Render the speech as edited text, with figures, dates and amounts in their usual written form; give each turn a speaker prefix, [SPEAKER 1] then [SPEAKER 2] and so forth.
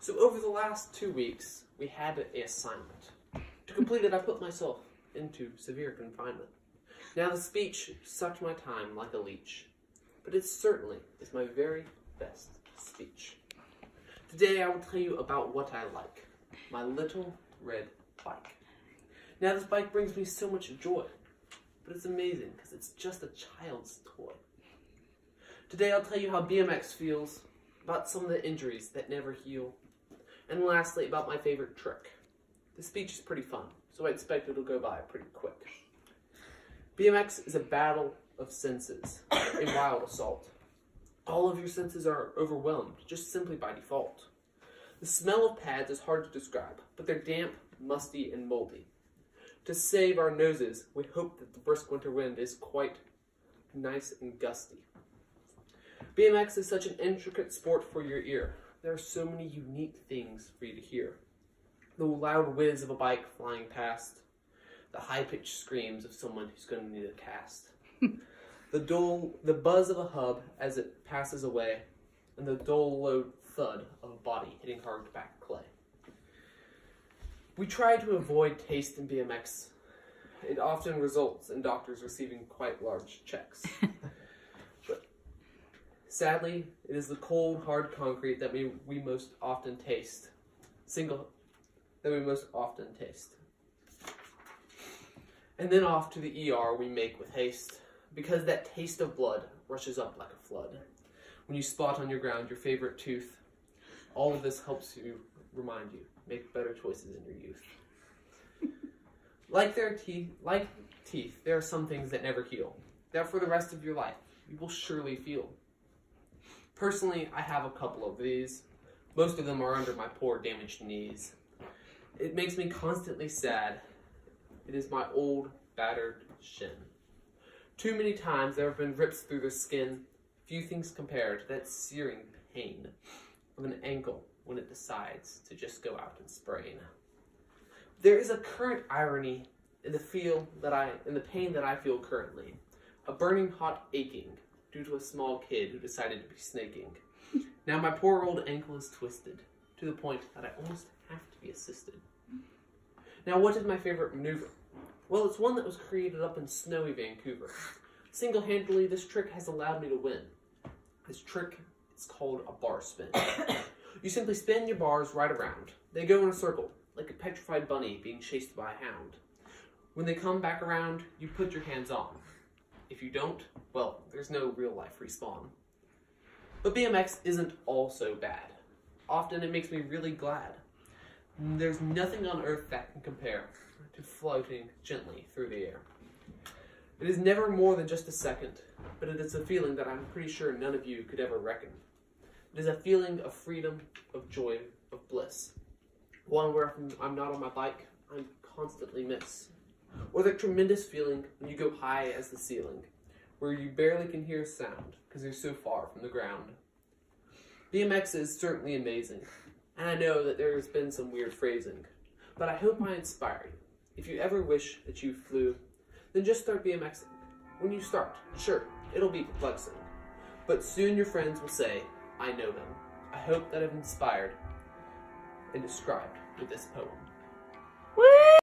[SPEAKER 1] So over the last 2 weeks, we had an assignment. To complete it, I put myself into severe confinement. Now the speech sucked my time like a leech, but it certainly is my very best speech. Today I will tell you about what I like, my little red bike. Now this bike brings me so much joy, but it's amazing because it's just a child's toy. Today I'll tell you how BMX feels, about some of the injuries that never heal, and lastly about my favorite trick. The speech is pretty fun, so I expect it'll go by pretty quick. BMX is a battle of senses, a wild assault. All of your senses are overwhelmed, just simply by default. The smell of pads is hard to describe, but they're damp, musty, and moldy. To save our noses, we hope that the brisk winter wind is quite nice and gusty. BMX is such an intricate sport for your ear. There are so many unique things for you to hear. The loud whiz of a bike flying past, the high-pitched screams of someone who's going to need a cast, the buzz of a hub as it passes away, and the dull, low thud of a body hitting hard-packed clay. We try to avoid taste in BMX. It often results in doctors receiving quite large checks. But sadly, it is the cold, hard concrete that we most often taste. And then off to the ER we make with haste, because that taste of blood rushes up like a flood. When you spot on your ground your favorite tooth, all of this helps you remind you, make better choices in your youth. Like teeth, there are some things that never heal, that for the rest of your life you will surely feel. Personally, I have a couple of these. Most of them are under my poor damaged knees. It makes me constantly sad. It is my old, battered shin. Too many times there have been rips through the skin, few things compared to that searing pain of an ankle when it decides to just go out and sprain. There is a current irony in the pain that I feel currently, a burning hot aching due to a small kid who decided to be snaking. Now my poor old ankle is twisted to the point that I almost have to be assisted. Now what is my favorite maneuver? Well, it's one that was created up in snowy Vancouver. Single-handedly, this trick has allowed me to win. This trick is called a bar spin. You simply spin your bars right around. They go in a circle, like a petrified bunny being chased by a hound. When they come back around, you put your hands on. If you don't, well, there's no real-life respawn. But BMX isn't all so bad. Often it makes me really glad. There's nothing on earth that can compare to floating gently through the air. It is never more than just a second, but it is a feeling that I'm pretty sure none of you could ever reckon. It is a feeling of freedom, of joy, of bliss. One where I'm not on my bike, I constantly miss. Or that tremendous feeling when you go high as the ceiling, where you barely can hear a sound because you're so far from the ground. BMX is certainly amazing, and I know that there has been some weird phrasing, but I hope I inspire you. If you ever wish that you flew, then just start BMXing. When you start, sure, it'll be perplexing, but soon your friends will say, I know them. I hope that I've inspired and described with this poem. Woo!